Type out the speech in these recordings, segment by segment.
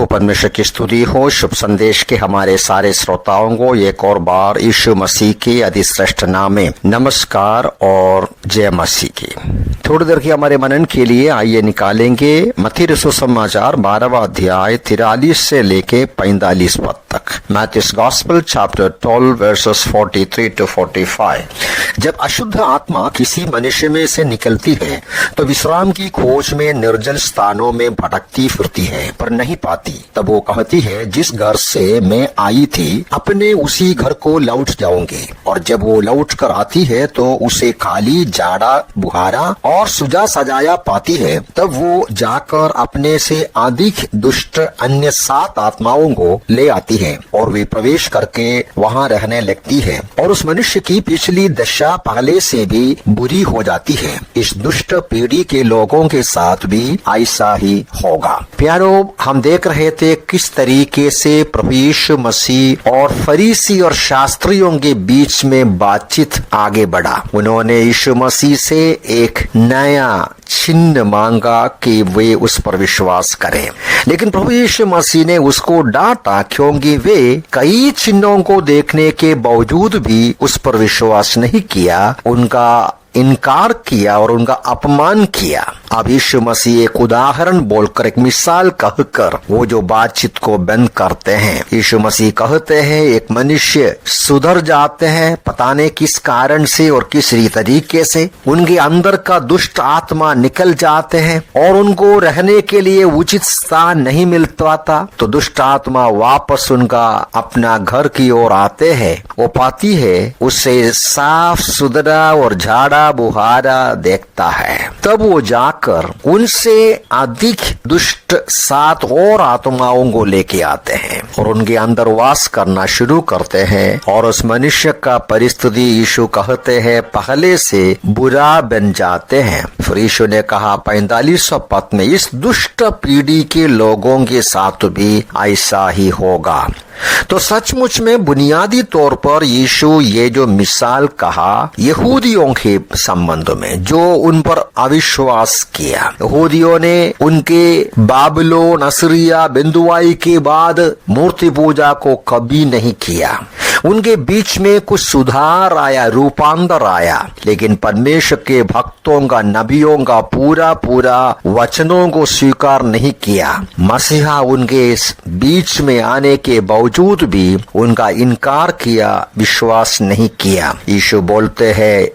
प्रभु परमेश्वर की स्तुति हो। शुभ संदेश के हमारे सारे श्रोताओं को एक और बार यीशु मसीह के अधिश्रेष्ठ नाम में नमस्कार और जय मसीह की। थोड़ी देर की हमारे मनन के लिए आइए निकालेंगे मत्ती रसूल समाचार 12वां अध्याय 43 से लेके 45 पद तक। Matthew's gospel chapter 12 verses 43 to 45। जब अशुद्ध आत्मा किसी मनुष्य में से निकलती है तो विश्राम की खोज में निर्जल स्थानों में भटकती फिरती है पर नहीं पाती। तब वो कहती है, जिस घर से मैं आई थी अपने उसी घर को लौट जाऊंगी। और जब वो लौट कर आती है तो उसे खाली, जाड़ा, बुहारा और सुजा सजाया पाती है। तब वो जाकर अपने से अधिक दुष्ट अन्य 7 आत्माओं को ले आती है और वे प्रवेश करके वहाँ रहने लगती है और उस मनुष्य की पिछली दशा पहले से भी बुरी हो जाती है। इस दुष्ट पीढ़ी के लोगों के साथ भी ऐसा ही होगा। प्यारो, हम देख रहे थे किस तरीके से प्रभु यीशु मसीह और फरीसी और शास्त्रियों के बीच में बातचीत आगे बढ़ा। उन्होंने यीशु मसीह से एक नया चिन्ह मांगा कि वे उस पर विश्वास करें, लेकिन प्रभु यीशु मसीह ने उसको डांटा क्योंकि वे कई चिन्हों को देखने के बावजूद भी उस पर विश्वास नहीं किया, उनका इनकार किया और उनका अपमान किया। अब यीशु मसीह एक उदाहरण बोलकर, एक मिसाल कहकर वो जो बातचीत को बंद करते हैं। यीशु मसीह कहते हैं, एक मनुष्य सुधर जाते हैं, पता नहीं किस कारण से और किस तरीके से उनके अंदर का दुष्ट आत्मा निकल जाते हैं और उनको रहने के लिए उचित स्थान नहीं मिल पाता। तो दुष्ट आत्मा वापस उनका अपना घर की ओर आते हैं। वो पाती है उसे साफ सुथरा और झाड़ा बुहारा देखता है। तब वो जाकर उनसे अधिक दुष्ट 7 और आत्माओं को लेके आते हैं और उनके अंदर वास करना शुरू करते हैं और उस मनुष्य का परिस्थिति यीशु कहते हैं पहले से बुरा बन जाते हैं। फिर यीशु ने कहा 45 पद में, इस दुष्ट पीढ़ी के लोगों के साथ भी ऐसा ही होगा। तो सचमुच में बुनियादी तौर पर यीशु ये जो मिसाल कहा यहूदियों के संबंध में, जो उन पर अविश्वास किया। यहूदियों ने उनके बाबिलोन, असीरिया, बिंदुआई के बाद मूर्ति पूजा को कभी नहीं किया। उनके बीच में कुछ सुधार आया, रूपांतर आया, लेकिन परमेश्वर के भक्तों का, नबियों का पूरा वचनों को स्वीकार नहीं किया। मसीहा उनके बीच में आने के बावजूद भी उनका इनकार किया, विश्वास नहीं किया। यीशु बोलते हैं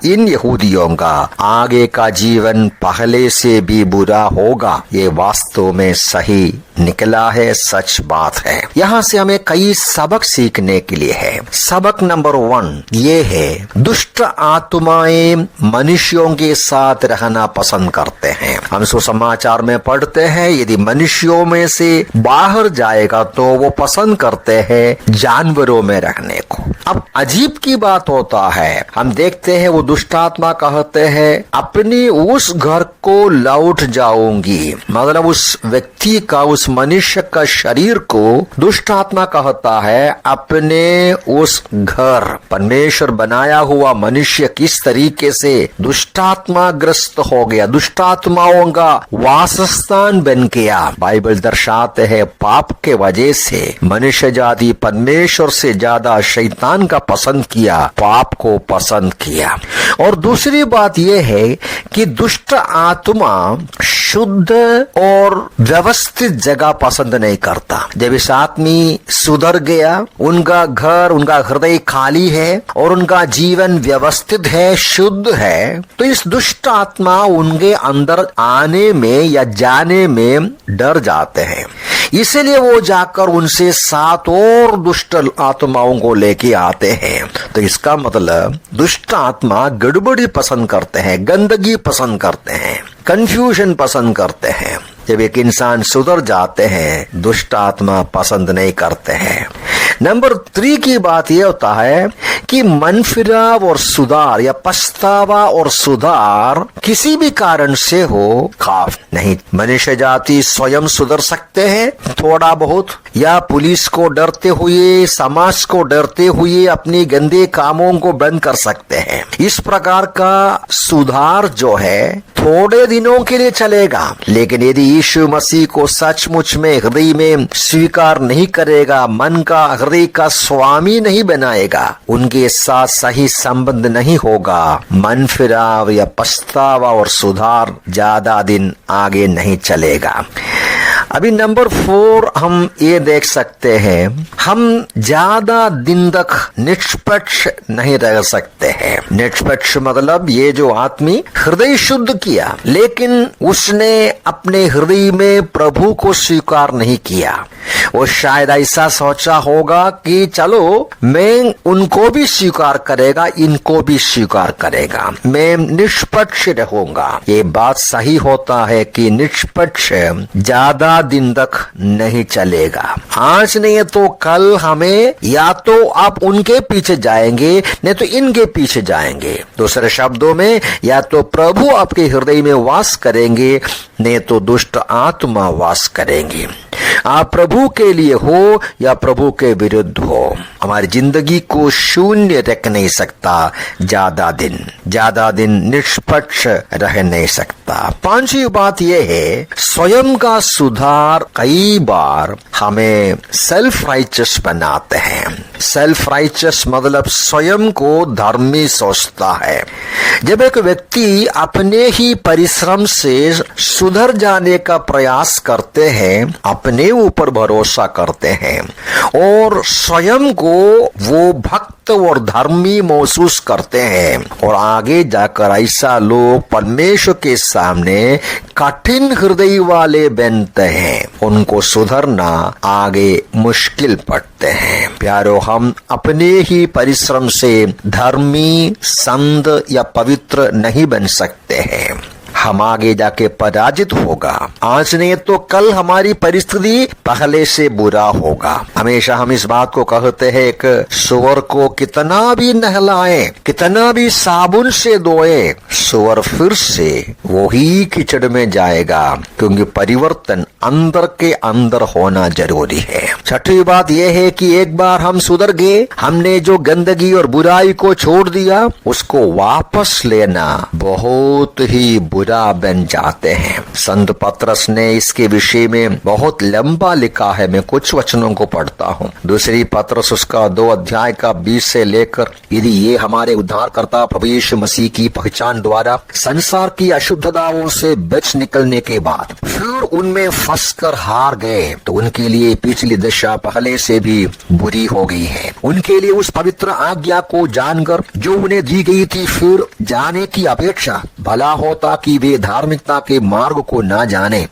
इन यहूदियों का आगे का जीवन पहले से भी बुरा होगा। ये वास्तव में सही निकला है, सच बात है। यहाँ से हमें कई सबक सीखने के लिए है। सबक नंबर 1 ये है, दुष्ट आत्माएं मनुष्यों के साथ रहना पसंद करते हैं। हम सुसमाचार में पढ़ते हैं, यदि मनुष्यों में से बाहर जाएगा तो वो पसंद करते हैं जानवरों में रहने को। अब अजीब की बात होता है, हम देखते हैं वो दुष्ट आत्मा कहते हैं अपनी उस घर को लौट जाऊंगी, मतलब उस व्यक्ति का, उस मनुष्य का शरीर को दुष्ट आत्मा कहता है अपने उस घर। परमेश्वर बनाया हुआ मनुष्य किस तरीके से दुष्टात्मा ग्रस्त हो गया, दुष्टात्माओं का वासस्थान बन गया। बाइबल दर्शाते हैं पाप के वजह से मनुष्य जाति परमेश्वर से ज्यादा शैतान का पसंद किया, पाप को पसंद किया। और दूसरी बात यह है कि दुष्ट आत्मा शुद्ध और व्यवस्थित जगह पसंद नहीं करता। जब इस आदमी सुधर गया, उनका घर, उनका हृदय खाली है और उनका जीवन व्यवस्थित है, शुद्ध है, तो इस दुष्ट आत्मा उनके अंदर आने में या जाने में डर जाते हैं। इसीलिए वो जाकर उनसे 7 और दुष्ट आत्माओं को लेके आते हैं। तो इसका मतलब दुष्ट आत्मा गड़बड़ी पसंद करते हैं, गंदगी पसंद करते हैं, कंफ्यूजन पसंद करते हैं। जब एक इंसान सुधर जाते हैं, दुष्ट आत्मा पसंद नहीं करते हैं। नंबर 3 की बात यह होता है कि मन फिराव और सुधार या पछतावा और सुधार किसी भी कारण से हो खाफ नहीं। मनुष्य जाति स्वयं सुधर सकते हैं थोड़ा बहुत, या पुलिस को डरते हुए, समाज को डरते हुए अपने गंदे कामों को बंद कर सकते हैं। इस प्रकार का सुधार जो है थोड़े दिनों के लिए चलेगा, लेकिन यदि यीशु मसीह को सचमुच में हृदय में स्वीकार नहीं करेगा, मन का हृदय का स्वामी नहीं बनाएगा, उनके साथ सही संबंध नहीं होगा, मन फिराव या पछतावा और सुधार ज्यादा दिन आगे नहीं चलेगा। अभी नंबर 4 हम ये देख सकते हैं, हम ज्यादा दिन तक निष्पक्ष नहीं रह सकते हैं। निष्पक्ष मतलब ये जो आदमी हृदय शुद्ध किया, लेकिन उसने अपने हृदय में प्रभु को स्वीकार नहीं किया। वो शायद ऐसा सोचा होगा कि चलो मैं उनको भी स्वीकार करेगा, इनको भी स्वीकार करेगा, मैं निष्पक्ष रहूंगा। ये बात सही होता है कि निष्पक्ष ज्यादा दिन तक नहीं चलेगा। आज नहीं तो कल हमें या तो आप उनके पीछे जाएंगे, नहीं तो इनके पीछे जाएंगे। दूसरे शब्दों में, या तो प्रभु आपके हृदय में वास करेंगे, नहीं तो दुष्ट आत्मा वास करेंगे। आप प्रभु के लिए हो या प्रभु के विरुद्ध हो, हमारी जिंदगी को शून्य रख नहीं सकता। ज्यादा दिन निष्पक्ष रह नहीं सकता। 5वीं बात यह है, स्वयं का सुधार कई बार हमें सेल्फ राइचस बनाते हैं। सेल्फ राइचस मतलब स्वयं को धर्मी सोचता है। जब एक व्यक्ति अपने ही परिश्रम से सुधर जाने का प्रयास करते हैं, अपने ऊपर भरोसा करते हैं और स्वयं को वो भक्त और धर्मी महसूस करते हैं, और आगे जाकर ऐसा लोग परमेश्वर के सामने कठिन हृदय वाले बनते हैं, उनको सुधरना आगे मुश्किल पड़ते हैं। प्यारो, हम अपने ही परिश्रम से धर्मी, संत या पवित्र नहीं बन सकते हैं। हम आगे जाके पराजित होगा। आज नहीं तो कल हमारी परिस्थिति पहले से बुरा होगा। हमेशा हम इस बात को कहते हैं, एक सुअर को कितना भी नहलाएं, कितना भी साबुन से धोए, सुअर फिर से वही कीचड़ में जाएगा, क्योंकि परिवर्तन अंदर के अंदर होना जरूरी है। 6वीं बात यह है कि एक बार हम सुधर गए, हमने जो गंदगी और बुराई को छोड़ दिया, उसको वापस लेना बहुत ही बुरा बन जाते हैं। संत पतरस ने इसके विषय में बहुत लंबा लिखा है। मैं कुछ वचनों को पढ़ता हूँ। 2 पतरस उसका 2 अध्याय का 20 से लेकर, यदि ये हमारे उद्धारकर्ता प्रभु यीशु मसीह की पहचान द्वारा संसार की अशुद्धताओं से बच निकलने के बाद फिर उनमें फंसकर हार गए, तो उनके लिए पिछली दशा पहले से भी बुरी हो गई है। उनके लिए उस पवित्र आज्ञा को जानकर जो उन्हें दी गई थी फिर जाने की अपेक्षा भला होता कि वे धार्मिकता के मार्ग को ना जाने।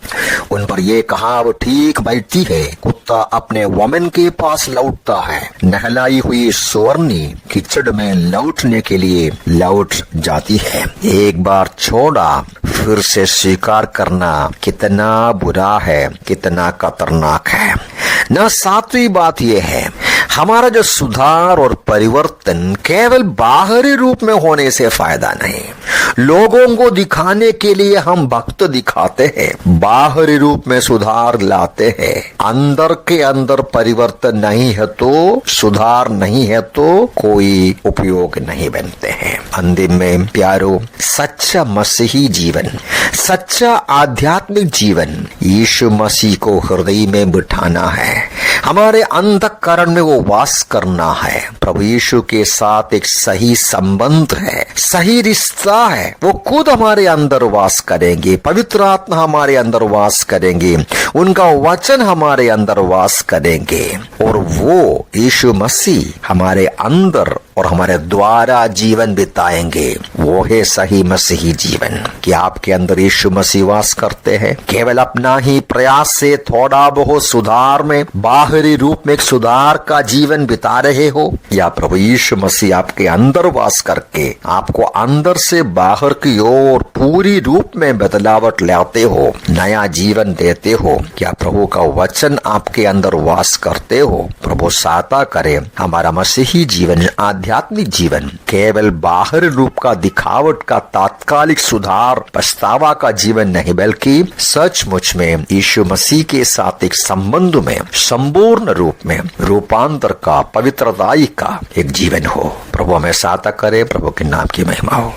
उन पर यह कहावत ठीक बैठती है, कुत्ता अपने वमन के पास लौटता है, नहलाई हुई सुअरनी कीचड़ में लौटने के लिए लौट जाती है। एक बार छोड़ा फिर से स्वीकार करना कितना बुरा है, कितना खतरनाक है ना। 7वीं बात यह है, हमारा जो सुधार और परिवर्तन केवल बाहरी रूप में होने से फायदा नहीं। लोगों को दिखाने के लिए हम भक्त दिखाते हैं, बाहरी रूप में सुधार लाते हैं, अंदर के अंदर परिवर्तन नहीं है तो, सुधार नहीं है तो कोई उपयोग नहीं बनते हैं। अंतिम में प्यारो, सच्चा मसीही जीवन, सच्चा आध्यात्मिक जीवन यीशु मसीह को हृदय में बिठाना है, हमारे अंतःकरण में वो वास करना है। प्रभु यीशु के साथ एक सही संबंध है, सही रिश्ता है। वो खुद हमारे अंदर वास करेंगे, पवित्र आत्मा हमारे अंदर वास करेंगे, उनका वचन हमारे अंदर वास करेंगे, और वो यीशु मसीह हमारे अंदर और हमारे द्वारा जीवन बिताएंगे। वो है सही मसीही जीवन। कि आपके अंदर यीशु मसीह वास करते हैं? केवल अपना ही प्रयास से थोड़ा बहुत सुधार में, बाहरी रूप में एक सुधार का जीवन बिता रहे हो, या प्रभु यीशु मसीह आपके अंदर वास करके आपको अंदर से बाहर की ओर पूरी रूप में बदलावट लाते हो, नया जीवन देते हो? क्या प्रभु का वचन आपके अंदर वास करते हो? प्रभु सहायता करे हमारा मसीही जीवन, आध्यात्मिक जीवन केवल बाहर रूप का, दिखावट का, तात्कालिक सुधार, पछतावा का जीवन नहीं, बल्कि सचमुच में यीशु मसीह के साथ एक संबंध में, संपूर्ण रूप में रूपांतर का, पवित्रताई का एक जीवन हो। प्रभु हमें सहायता करे। प्रभु के नाम की महिमा हो।